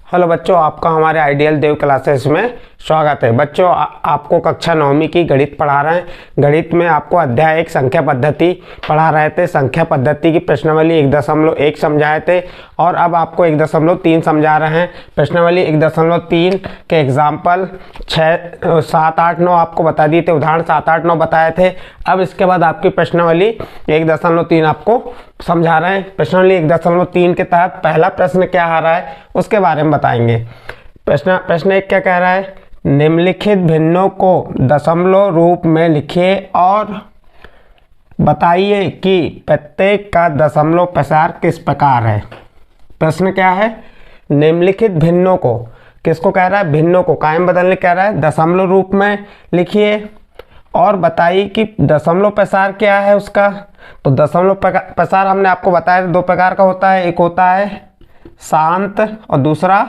Hello बच्चों, आपका हमारे आइडियल देव क्लासेस में स्वागत है। बच्चों आपको कक्षा 9वीं की गणित पढ़ा रहे हैं। गणित में आपको अध्याय 1 संख्या पद्धति पढ़ा रहे थे। संख्या पद्धति की प्रश्नावली 1.1 समझाए थे और अब आपको 1.3 समझा रहे हैं। प्रश्नावली 1.3 के एग्जाम्पल 6, 7, 8, 9 आपको बता दिए थे, उदाहरण 7, 8, 9 बताए थे। अब इसके बाद आपकी प्रश्नावली 1.3 आपको समझा रहे हैं। प्रश्नावली 1.3 के तहत पहला प्रश्न क्या आ रहा है उसके बारे में बताएंगे। प्रश्न 1 क्या कह रहा है? निम्नलिखित भिन्नों को दशमलव रूप में लिखिए और बताइए कि प्रत्येक का दशमलव प्रसार किस प्रकार है। प्रश्न क्या है? निम्नलिखित भिन्नों को, किसको कह रहा है? भिन्नों को कायम बदलने कह रहा है। दशमलव रूप में लिखिए और बताइए कि दशमलव प्रसार क्या है उसका। तो दशमलव प्रसार हमने आपको बताया 2 प्रकार का होता है। एक होता है शांत और दूसरा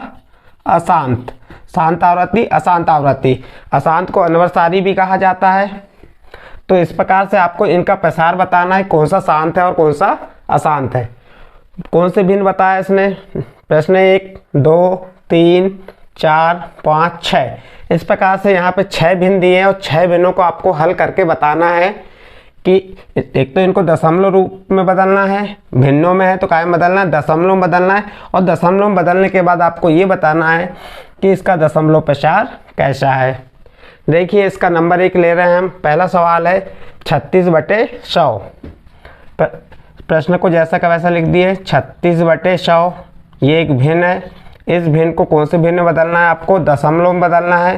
अशांत। शांत आवृत्ति, अशांत आवृत्ति। अशांत को अनवरसारी भी कहा जाता है। तो इस प्रकार से आपको इनका प्रसार बताना है, कौन सा शांत है और कौन सा अशांत है। कौन से भिन्न बताया इसने? प्रश्न 1, 2, 3, 4, 5, 6 इस प्रकार से यहाँ पे 6 भिन्न दिए हैं और 6 भिन्नों को आपको हल करके बताना है कि एक तो इनको दशमलव रूप में बदलना है, भिन्नों में है तो कायम बदलना है, दशमलव में बदलना है और दशमलव में बदलने के बाद आपको ये बताना है कि इसका दशमलव प्रसार कैसा है। देखिए इसका नंबर 1 ले रहे हैं हम। पहला सवाल है 36/100। प्रश्न को जैसा का वैसा लिख दिए। 36/100 ये एक भिन्न है। इस भिन्न को कौन से भिन्न में बदलना है? आपको दशमलव में बदलना है।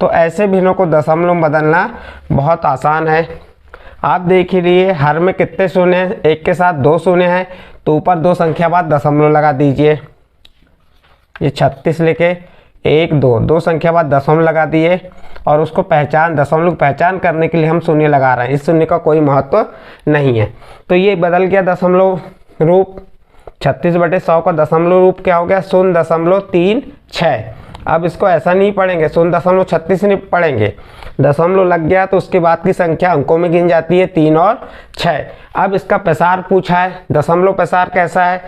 तो ऐसे भिन्नों को दशमलव में बदलना बहुत आसान है। आप देख ही लिए हर में कितने शून्य हैं? 1 के साथ 2 शून्य हैं तो ऊपर 2 संख्या बाद दशमलव लगा दीजिए। ये 36 लिखे, 1, 2 संख्या बाद दशमलव लगा दिए और उसको दशमलव पहचान करने के लिए हम शून्य लगा रहे हैं। इस शून्य का कोई महत्व नहीं है। तो ये बदल गया दशमलव रूप। 36/100 का दशमलव रूप क्या हो गया? 0.36। अब इसको ऐसा नहीं पढ़ेंगे, 0.36 नहीं पढ़ेंगे। दशमलव लग गया तो उसके बाद की संख्या अंकों में गिन जाती है, 3 और 6। अब इसका प्रसार पूछा है, दशमलव प्रसार कैसा है?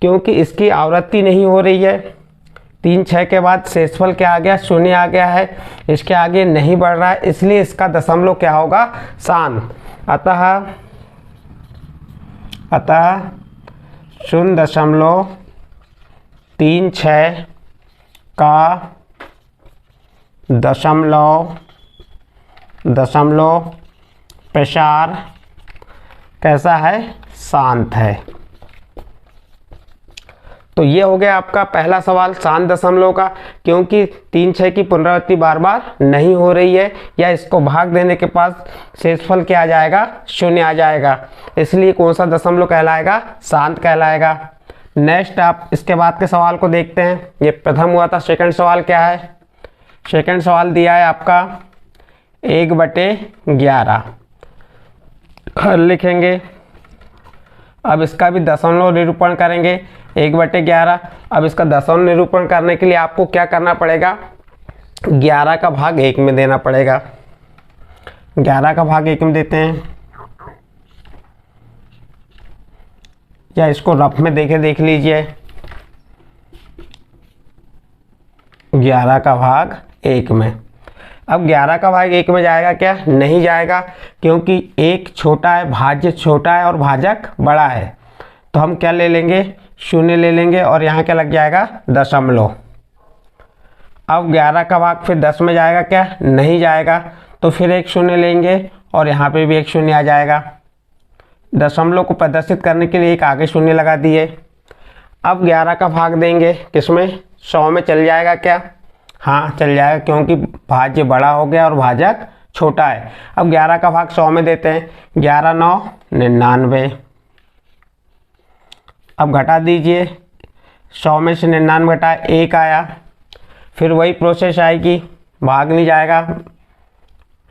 क्योंकि इसकी आवृत्ति नहीं हो रही है। 3, 6 के बाद शेषफल क्या आ गया? 0 आ गया है। इसके आगे नहीं बढ़ रहा है, इसलिए इसका दशमलव क्या होगा? शांत। अतः 0.36 का दशमलव प्रसार कैसा है? शांत है। तो ये हो गया आपका पहला सवाल शांत दशमलव का। क्योंकि 3, 6 की पुनरावृत्ति बार बार नहीं हो रही है या इसको भाग देने के पास शेषफल क्या आ जाएगा? 0 आ जाएगा। इसलिए कौन सा दशमलव कहलाएगा? शांत कहलाएगा। नेक्स्ट आप इसके बाद के सवाल को देखते हैं। ये प्रथम हुआ था। सेकंड सवाल क्या है? सेकंड सवाल दिया है आपका 1/11 लिखेंगे। अब इसका भी दशमलव निरूपण करेंगे। 1/11। अब इसका दशमलव निरूपण करने के लिए आपको क्या करना पड़ेगा? 11 का भाग 1 में देना पड़ेगा। 11 का भाग 1 में देते हैं या इसको रफ में देख लीजिए। 11 का भाग 1 में। अब 11 का भाग 1 में जाएगा क्या? नहीं जाएगा, क्योंकि 1 छोटा है, भाज्य छोटा है और भाजक बड़ा है। तो हम क्या ले लेंगे? 0 ले लेंगे और यहाँ क्या लग जाएगा? दशमलव। अब 11 का भाग फिर 10 में जाएगा क्या? नहीं जाएगा। तो फिर एक 0 लेंगे और यहाँ पे भी एक 0 आ जाएगा। दशमलव को प्रदर्शित करने के लिए एक आगे 0 लगा दिए। अब 11 का भाग देंगे किसमें? 100 में चल जाएगा क्या? हाँ चल जाएगा, क्योंकि भाज्य बड़ा हो गया और भाजक छोटा है। अब 11 का भाग 100 में देते हैं। 11, 9, 99। अब घटा दीजिए। 100 में से 99 घटा 1 आया। फिर वही प्रोसेस आएगी, भाग नहीं जाएगा,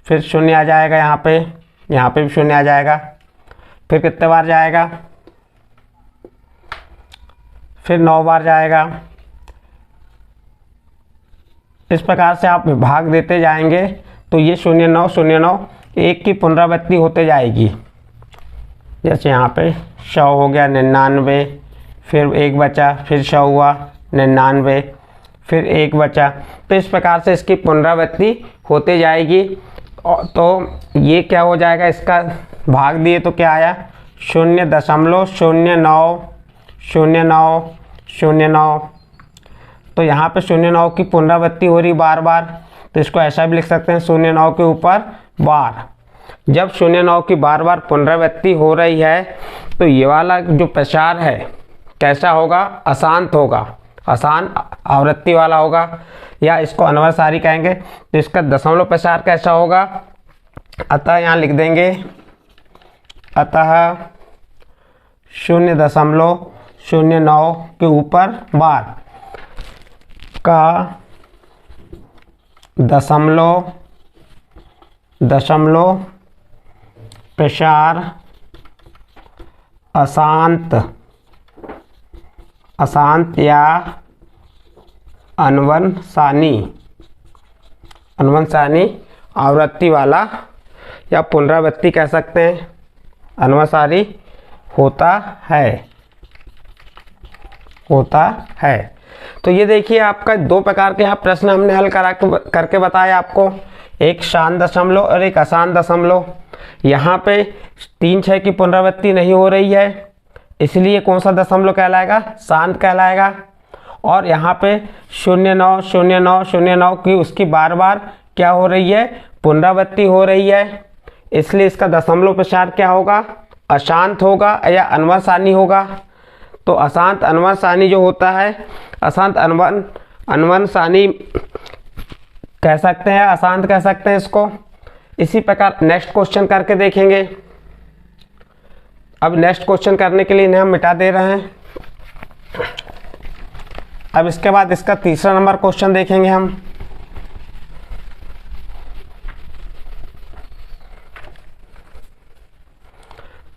फिर 0 आ जाएगा। यहाँ पे भी 0 आ जाएगा। फिर कितने बार जाएगा? फिर 9 बार जाएगा। इस प्रकार से आप भाग देते जाएंगे तो ये 0, 9, 0, 9 1 की पुनरावृत्ति होते जाएगी। जैसे यहाँ पे 100 हो गया, 99, फिर 1 बचा, फिर 100 हुआ, 99, फिर 1 बचा। तो इस प्रकार से इसकी पुनरावृत्ति होती जाएगी। तो ये क्या हो जाएगा, इसका भाग दिए तो क्या आया 0.090909। तो यहाँ पे 0.9 की पुनरावृत्ति हो रही बार बार, तो इसको ऐसा भी लिख सकते हैं 0.9 के ऊपर बार। जब 0.9 की बार बार पुनरावृत्ति हो रही है तो ये वाला जो प्रसार है कैसा होगा, अशांत होगा, आसान आवृत्ति वाला होगा, या इसको अनवरसारी कहेंगे। तो इसका दशमलव प्रसार कैसा होगा, अतः यहाँ लिख देंगे, अतः 0.09 के ऊपर बार का दशमलव प्रसार अशांत या अनवंशानी आवृत्ति वाला या पुनरावृत्ति कह सकते हैं, अनवरसारी होता है। तो ये देखिए आपका 2 प्रकार के यहाँ प्रश्न हमने हल करके बताया आपको, एक शांत दशमलव और एक अशांत दशमलव। यहाँ पे 3 6 की पुनरावृत्ति नहीं हो रही है, इसलिए कौन सा दशमलव कहलाएगा, शांत कहलाएगा। और यहाँ पे 0.9 की उसकी बार बार क्या हो रही है, पुनरावृत्ति हो रही है, इसलिए इसका दशमलव प्रसार क्या होगा, अशांत होगा या अनवरसानी होगा। तो अशांत अनवरसानी जो होता है, अशांत अनवरसानी कह सकते हैं, अशांत कह सकते हैं इसको। इसी प्रकार नेक्स्ट क्वेश्चन करके देखेंगे। अब नेक्स्ट क्वेश्चन करने के लिए इन्हें हम मिटा दे रहे हैं। अब इसके बाद इसका तीसरा नंबर क्वेश्चन देखेंगे हम।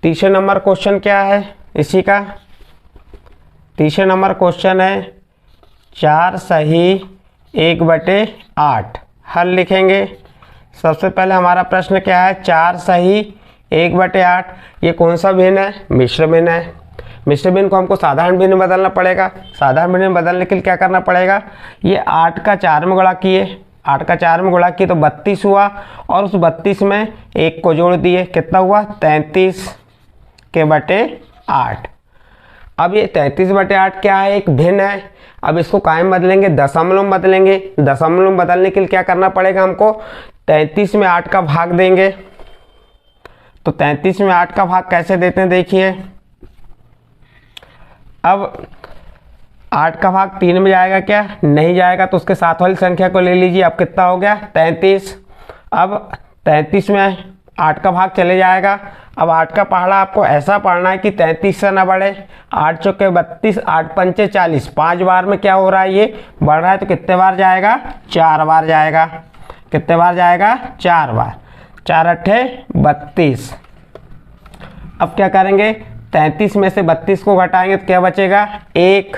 तीसरे नंबर क्वेश्चन क्या है इसी का, तीसरे नंबर क्वेश्चन है 4 सही 1/8। हल लिखेंगे। सबसे पहले हमारा प्रश्न क्या है, 4 सही 1/8। ये कौन सा भिन्न है, मिश्र भिन्न है। मिश्र भिन्न को हमको साधारण भिन्न में बदलना पड़ेगा। साधारण भिन्न में बदलने के लिए क्या करना पड़ेगा, ये 8 का 4 में गुणा किए, 8 का 4 में गुणा किए तो 32 हुआ, और उस 32 में 1 को जोड़ दिए, कितना हुआ 33/8। अब ये 33/8 क्या है, एक भिन्न है। अब इसको कायम बदलेंगे, दशमलव में बदलेंगे। दशमलव में बदलने के लिए क्या करना पड़ेगा हमको, 33 में 8 का भाग देंगे। तो 33 में 8 का भाग कैसे देते हैं देखिए। अब 8 का भाग 3 में जाएगा क्या, नहीं जाएगा, तो उसके साथ वाली संख्या को ले लीजिए। अब कितना हो गया 33। अब 33 में 8 का भाग चले जाएगा। अब 8 का पहाड़ा आपको ऐसा पढ़ना है कि 33 से ना बढ़े। 8 चौके 32, 8 पंचे 40, 5 बार में क्या हो रहा है, ये बढ़ रहा है। तो कितने बार जाएगा, 4 बार जाएगा। कितने बार जाएगा, 4 बार। 4 अट्ठे 32। अब क्या करेंगे, 33 में से 32 को घटाएंगे तो क्या बचेगा, 1।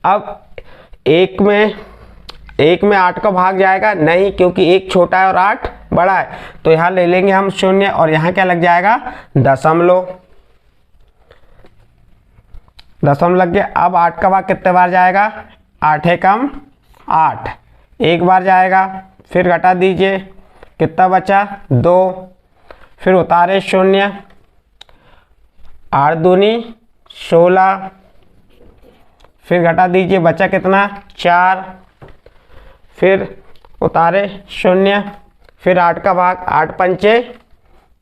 अब 1 में 8 का भाग जाएगा नहीं, क्योंकि 1 छोटा है और 8 बड़ा है। तो यहाँ ले लेंगे हम 0, और यहाँ क्या लग जाएगा, दशमलव लग गया। अब 8 का भाग कितने बार जाएगा, 8 एकम 8, 1 बार जाएगा। फिर घटा दीजिए, कितना बचा 2, फिर उतारे 0, 8 दूनी 16, फिर घटा दीजिए, बचा कितना 4, फिर उतारे 0, फिर 8 का भाग, 8 पंचे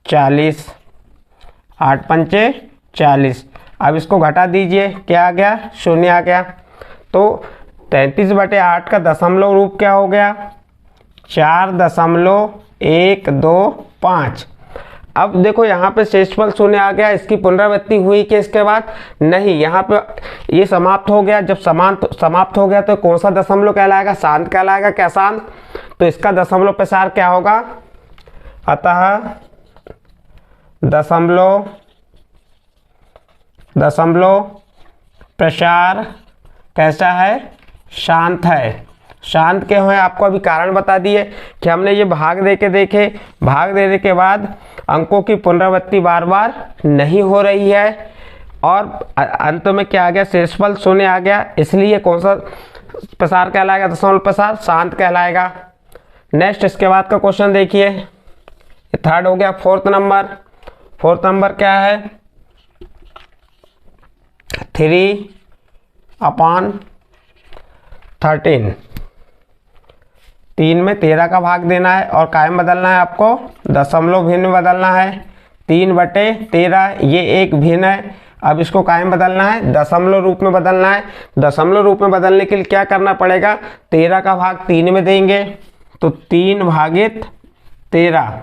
40, 8 पंचे 40। अब इसको घटा दीजिए, क्या आ गया, 0 आ गया। तो 33/8 का दशमलव रूप क्या हो गया, 4.125। अब देखो यहाँ पे शेषफल 0 आ गया, इसकी पुनरावृत्ति हुई कि इसके बाद नहीं, यहाँ पे ये समाप्त हो गया। जब समाप्त हो गया तो कौन सा दशमलव कहलाएगा, शांत कहलाएगा क्या, शांत। तो इसका दशमलव प्रसार क्या होगा, अतः दशमलव प्रसार कैसा है, शांत है। शांत क्यों है, आपको अभी कारण बता दिए कि हमने ये भाग दे के देखे। भाग देने के बाद अंकों की पुनरावृत्ति बार बार नहीं हो रही है, और अंत में क्या आ गया, शेषफल 0 आ गया। इसलिए कौन सा प्रसार कहलाएगा, दशमलव प्रसार शांत कहलाएगा। नेक्स्ट इसके बाद का क्वेश्चन देखिए, थर्ड हो गया। फोर्थ नंबर क्या है, 3/13, 3 में 13 का भाग देना है और कायम बदलना है आपको, दशमलव भिन्न बदलना है। 3/13 ये एक भिन्न है, अब इसको कायम बदलना है, दशमलव रूप में बदलना है। दशमलव रूप में बदलने के लिए क्या करना पड़ेगा, 13 का भाग 3 में देंगे तो 3/13।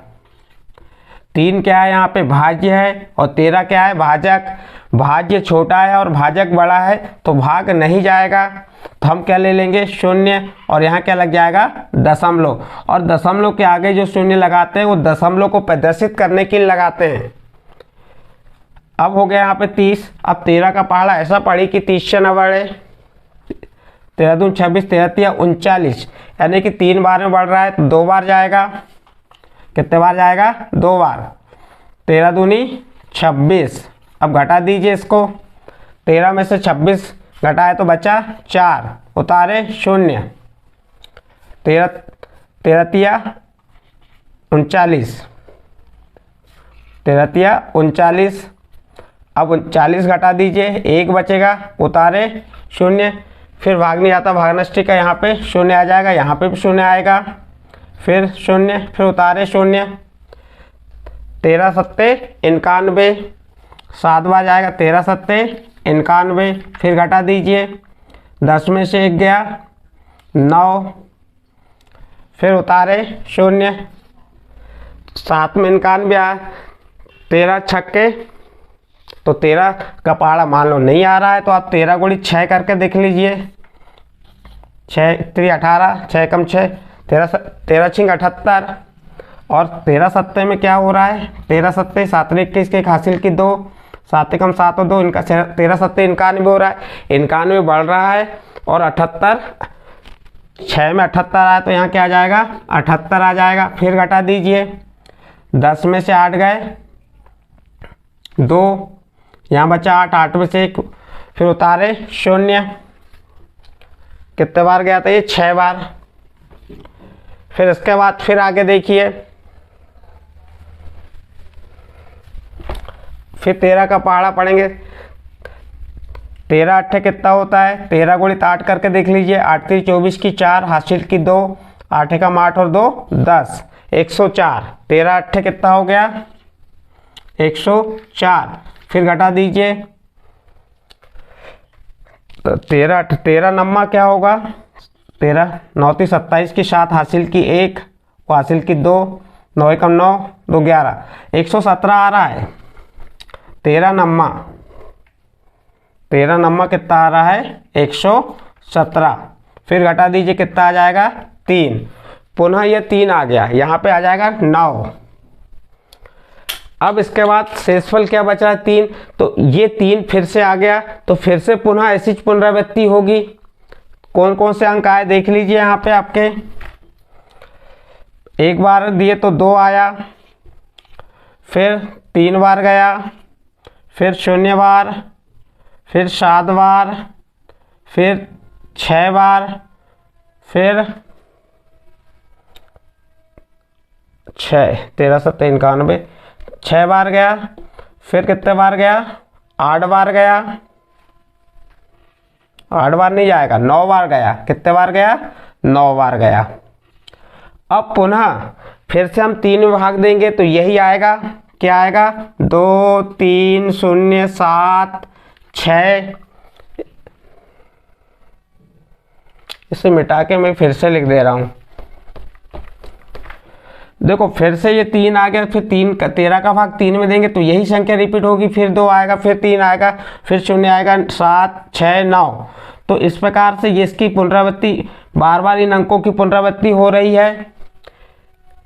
3 क्या है यहाँ पे, भाज्य है, और 13 क्या है, भाजक। भाज्य छोटा है और भाजक बड़ा है तो भाग नहीं जाएगा, तो हम क्या ले लेंगे, शून्य, और यहाँ क्या लग जाएगा, दशमलव। और दशमलव के आगे जो शून्य लगाते हैं वो दशमलव को प्रदर्शित करने के लिए लगाते हैं। अब हो गया यहाँ पे 30। अब 13 का पहाड़ा ऐसा पढ़ी कि 30 से न बढ़े, 13 दूनी 26, 13 39, यानी कि 3 बार में बढ़ रहा है तो 2 बार जाएगा। कितने बार जाएगा, 2 बार। 13 दूनी 26। अब घटा दीजिए इसको, 13 में से 26 घटाए तो बचा 4, उतारे 0। 13 39, 13 39। अब 39 घटा दीजिए, 1 बचेगा, उतारे 0। फिर भाग नहीं आता, भागनष्टि का यहाँ पे 0 आ जाएगा, यहाँ पे भी 0 आएगा, फिर 0, फिर उतारे 0। 13 सत्ते 91, 7 बार जाएगा, 13 सत्ते 91। फिर घटा दीजिए, 10 में से 1 गया, 9, फिर उतारे 0। 7 में 91 आया, 13 छक्के, तो 13 का पहाड़ा मान लो नहीं आ रहा है तो आप 13 गुणी 6 करके देख लीजिए। 6 3 18, 6 कम 6, 13 छिंग 78। और 13 सत्ते में क्या हो रहा है, 13 सत्ते 7 21 के हासिल की 2, 7 कम 7 और 2, इनका 13 सत्ते 91 हो रहा है, 91 बढ़ रहा है। और 78, 6 में 78 आया तो यहाँ क्या आ जाएगा, 78 आ जाएगा। फिर घटा दीजिए, 10 में से 8 गए, 2, यहाँ बचा 8, 8 में से 1, फिर उतारे 0। कितने बार गया था ये, 6 बार। फिर इसके बाद फिर आगे देखिए, फिर 13 का पहाड़ा पढ़ेंगे। 13 8 कितना होता है, 13 गुणित 8 करके देख लीजिए। 8 3 24 की 4, हासिल की 2, 8 एकम 8 और 2 10, 104। 13 8 कितना हो गया, 104। फिर घटा दीजिए, तो 13 नम्मा क्या होगा, 13 9 3 27 की 7, हासिल की 1, हासिल की 2, 9 एकम 9, 2 11, 117 आ रहा है। 13 नम्मा कितना आ रहा है, 117। फिर घटा दीजिए, कितना आ जाएगा, 3। पुनः ये 3 आ गया, यहाँ पे आ जाएगा 9। अब इसके बाद शेषफल क्या बचा है, 3, तो ये 3 फिर से आ गया, तो फिर से पुनः ऐसी पुनरावृत्ति होगी। कौन कौन से अंक आए देख लीजिए, यहाँ पे आपके 1 बार दिए तो 2 आया, फिर 3 बार गया, फिर 0 बार, फिर 7 बार, फिर 6 बार, फिर 6 13 7 91, 6 बार गया। फिर कितने बार गया, 8 बार गया, 8 बार नहीं जाएगा, 9 बार गया। कितने बार गया, 9 बार गया। अब पुनः फिर से हम 3 में भाग देंगे तो यही आएगा, क्या आएगा, 2 3 0 7 6। इसे मिटा के मैं फिर से लिख दे रहा हूँ। देखो फिर से ये 3 आ गया, फिर 13 का भाग 3 में देंगे तो यही संख्या रिपीट होगी, फिर 2 आएगा, फिर 3 आएगा, फिर 0 आएगा, 7 6 9। तो इस प्रकार से ये इसकी पुनरावृत्ति बार बार इन अंकों की पुनरावृत्ति हो रही है।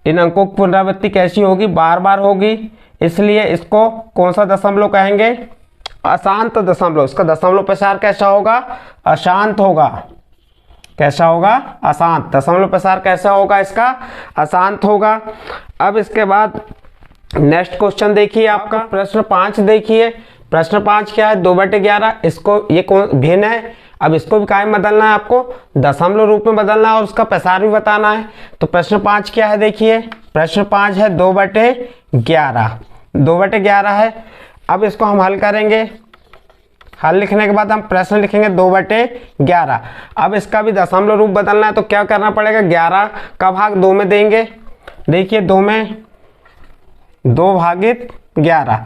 इन अंकों की पुनरावृत्ति कैसी होगी, बार बार होगी, इसलिए इसको कौन सा दशमलव कहेंगे, अशांत दशमलव। इसका दशमलव प्रसार कैसा होगा, अशांत होगा। कैसा होगा, अशांत। दशमलव प्रसार कैसा होगा, इसका अशांत होगा। अब इसके बाद नेक्स्ट क्वेश्चन देखिए, आपका प्रश्न 5 देखिए। प्रश्न 5 क्या है, 2/11। इसको ये कौन भिन्न है, अब इसको भी काय में बदलना है, आपको दशमलव रूप में बदलना है और उसका पैसार भी बताना है। तो प्रश्न 5 क्या है, देखिए प्रश्न 5 है 2/11, 2/11 है। अब इसको हम हल करेंगे, हल लिखने के बाद हम प्रश्न लिखेंगे 2/11। अब इसका भी दशमलव रूप बदलना है, तो क्या करना पड़ेगा, 11 का भाग 2 में देंगे। देखिए 2 में 2/11,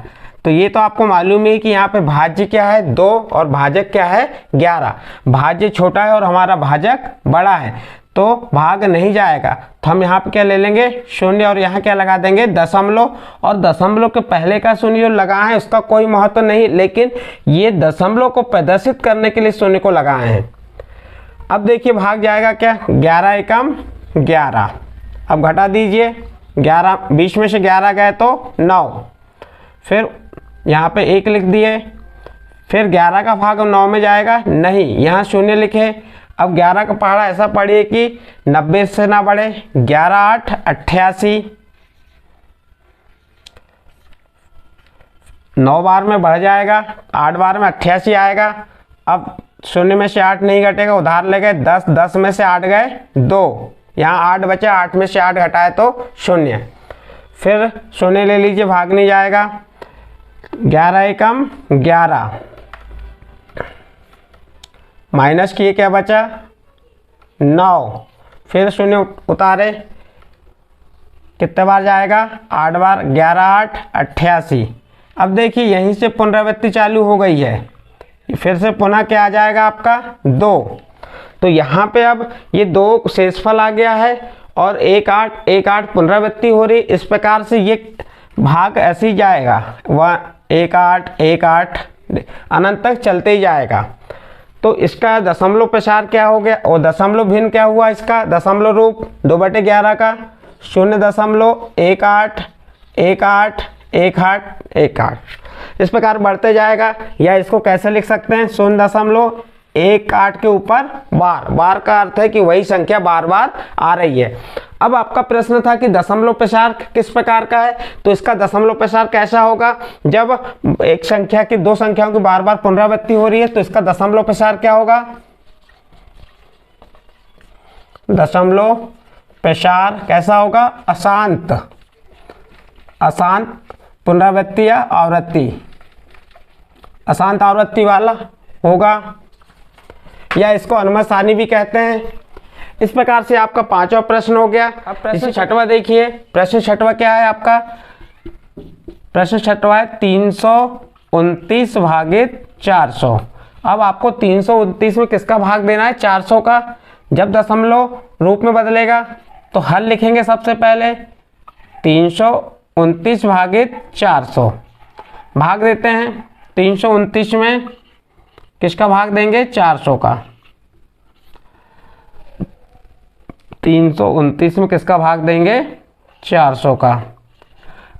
तो ये तो आपको मालूम है कि यहाँ पे भाज्य क्या है 2 और भाजक क्या है 11। भाज्य छोटा है और हमारा भाजक बड़ा है, तो भाग नहीं जाएगा। तो हम यहाँ पे क्या ले लेंगे, शून्य, और यहाँ क्या लगा देंगे, दशमलव। और दशमलव के पहले का शून्य जो लगा है उसका कोई महत्व नहीं, लेकिन ये दशमलव को प्रदर्शित करने के लिए शून्य को लगाए हैं। अब देखिए भाग जाएगा क्या, 11 एकम 11। अब घटा दीजिए, 11 बीच में से 11 गए तो 9, फिर यहाँ पे 1 लिख दिए। फिर 11 का भाग 9 में जाएगा नहीं, यहाँ शून्य लिखे। अब 11 का पहाड़ा ऐसा पढ़िए कि 90 से ना बढ़े, 11 8 88, 9 बार में बढ़ जाएगा, 8 बार में 88 आएगा। अब शून्य में से 8 नहीं घटेगा, उधार ले गए 10, 10 में से 8 गए 2, यहाँ 8 बचा, 8 में से 8 घटाए तो शून्य। फिर शून्य ले लीजिए, भाग नहीं जाएगा, 11 एकम 11, माइनस किए क्या बचा 9, फिर शून्य उतारे, कितने बार जाएगा 8 बार, 11 8 88। अब देखिए यहीं से पुनरावृत्ति चालू हो गई है, फिर से पुनः क्या आ जाएगा आपका 2। तो यहाँ पे अब ये 2 शेषफल आ गया है और 1 8 1 8 पुनरावृत्ति हो रही। इस प्रकार से ये भाग ऐसे ही जाएगा, 1 8 1 8 अनंत तक चलते ही जाएगा। तो इसका दशमलव प्रसार क्या हो गया, और दशमलव भिन्न क्या हुआ, इसका दशमलव रूप 2/11 का 0.18 18 18। इस प्रकार बढ़ते जाएगा। या इसको कैसे लिख सकते हैं, 0.18 के ऊपर बार, बार का अर्थ है कि वही संख्या बार बार आ रही है। अब आपका प्रश्न था कि दशमलव प्रसार किस प्रकार का है, तो इसका दशमलव प्रसार कैसा होगा, जब एक संख्या की 2 संख्याओं की बार बार पुनरावृत्ति हो रही है तो इसका दशमलव प्रसार क्या होगा, दशमलव प्रसार कैसा होगा, अशांत, अशांत पुनरावृत्ति या आवृत्ति, अशांत आवृत्ति वाला होगा, या इसको अनुमत सारणी भी कहते हैं। इस प्रकार से आपका 5वां प्रश्न हो गया। अब प्रश्न 6वां देखिए, प्रश्न 6वां क्या है आपका, प्रश्न 6वां है 329 भागित 400। अब आपको 329 में किसका भाग देना है, 400 का। जब दशमलव रूप में बदलेगा तो हल लिखेंगे सबसे पहले, 329 भागित 400 भाग देते हैं। 329 में किसका भाग देंगे, 400 का। 329 में किसका भाग देंगे, 400 का।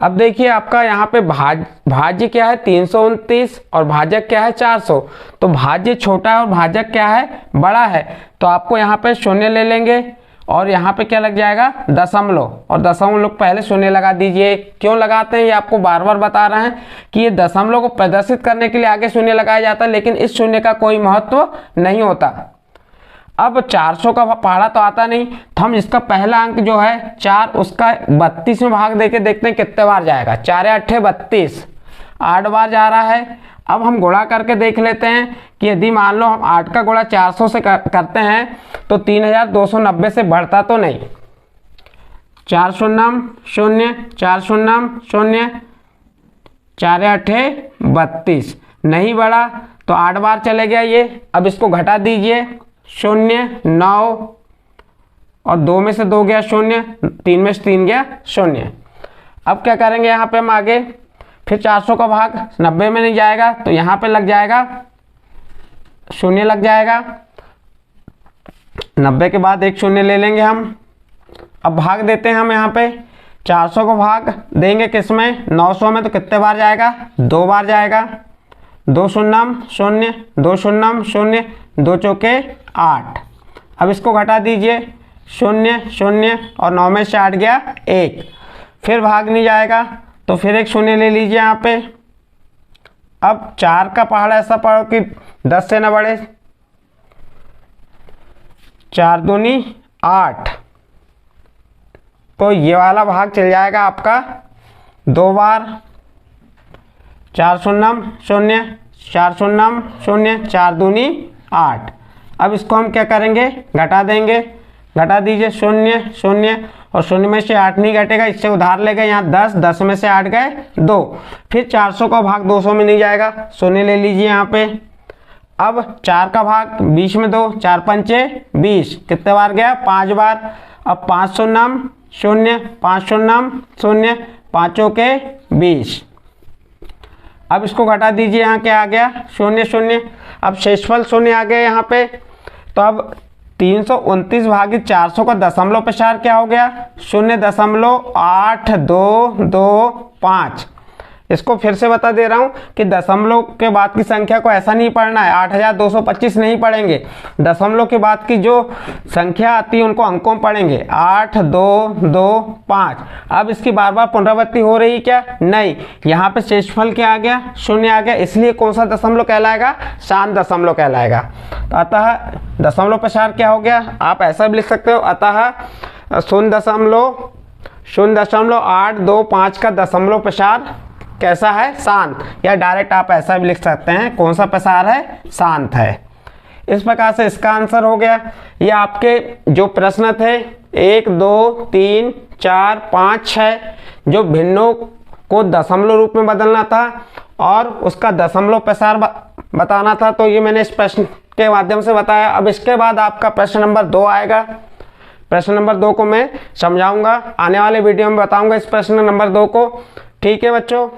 अब देखिए आपका यहाँ पे भाज्य क्या है 329 और भाजक क्या है 400। तो भाज्य छोटा है और भाजक क्या है, बड़ा है। तो आपको यहाँ पे शून्य ले लेंगे और यहाँ पे क्या लग जाएगा, दशमलव, और दशमलव पहले शून्य लगा दीजिए। क्यों लगाते हैं ये आपको बार बार बता रहे हैं कि ये दशमलव को प्रदर्शित करने के लिए आगे शून्य लगाया जाता है, लेकिन इस शून्य का कोई महत्व नहीं होता। अब 400 का पहाड़ा तो आता नहीं, तो हम इसका पहला अंक जो है 4, उसका 32 में भाग देके देखते हैं कितने बार जाएगा। 4 8 32, 8 बार जा रहा है। अब हम गुणा करके देख लेते हैं कि यदि मान लो हम 8 का गुणा 400 से करते हैं तो 3290 से बढ़ता तो नहीं। 4 0 0, 4 0 0, 4 8 32 नहीं बढ़ा, तो 8 बार चले गया ये। अब इसको घटा दीजिए, 0 9 और 2 में से 2 गया 0, 3 में से 3 गया 0। अब क्या करेंगे, यहाँ पे हम आगे फिर 400 का भाग 90 में नहीं जाएगा, तो यहाँ पे लग जाएगा 0 लग जाएगा। 90 के बाद एक 0 ले लेंगे हम। अब भाग देते हैं हम यहाँ पे 400 को भाग देंगे किसमें, 900 में, तो कितने बार जाएगा, 2 बार जाएगा। 2 0 0, 2 0 0, 2 चौके 8। अब इसको घटा दीजिए, 0 0 और 9 में से 8 गया 1। फिर भाग नहीं जाएगा, तो फिर एक 0 ले लीजिए यहाँ पे। अब 4 का पहाड़ा ऐसा पढ़ो कि 10 से न बढ़े, 4 दूनी 8, तो ये वाला भाग चल जाएगा आपका 2 बार। 4 शून्यम 0, 4 शून्यम 0, 4 दूनी 8। अब इसको हम क्या करेंगे, घटा देंगे। घटा दीजिए 0 0, और 0 में से 8 नहीं घटेगा, इससे उधार ले गए यहाँ 10, 10 में से 8 गए 2। फिर 400 का भाग 200 में नहीं जाएगा, 0 ले लीजिए यहाँ पे। अब 4 का भाग 20 में 2, 4 पंचे 20, कितने बार गया, 5 बार। अब 5 शून्यम 0, 5 शून्यम 0, 5 के 20। अब इसको घटा दीजिए, यहाँ क्या आ गया, 0 0। अब शेषफल 0 आ गया यहाँ पे। तो अब 329 भागित 400 का दशमलव प्रसार क्या हो गया, 0.8225। इसको फिर से बता दे रहा हूँ कि दशमलव के बाद की संख्या को ऐसा नहीं पढ़ना है, 8225 नहीं पढ़ेंगे। दशमलव के बाद की जो संख्या आती है उनको अंकों में पढ़ेंगे, 8225। अब इसकी बार बार पुनरावृत्ति हो रही क्या, नहीं। यहाँ पे शेषफल क्या आ गया, 0 आ गया, इसलिए कौन सा दशमलव कहलाएगा, शांत दशमलव कहलाएगा। तो अतः दशमलव प्रसार क्या हो गया, आप ऐसा भी लिख सकते हो, अतः 0.0825 का दशमलव प्रसार कैसा है, शांत। या डायरेक्ट आप ऐसा भी लिख सकते हैं, कौन सा प्रसार है, शांत है। इस प्रकार से इसका आंसर हो गया। ये आपके जो प्रश्न थे 1 2 3 4 5 6, जो भिन्नों को दशमलव रूप में बदलना था और उसका दशमलव प्रसार बताना था, तो ये मैंने इस प्रश्न के माध्यम से बताया। अब इसके बाद आपका प्रश्न नंबर 2 आएगा। प्रश्न नंबर 2 को मैं समझाऊंगा, आने वाले वीडियो में बताऊंगा इस प्रश्न नंबर 2 को। ठीक है बच्चों।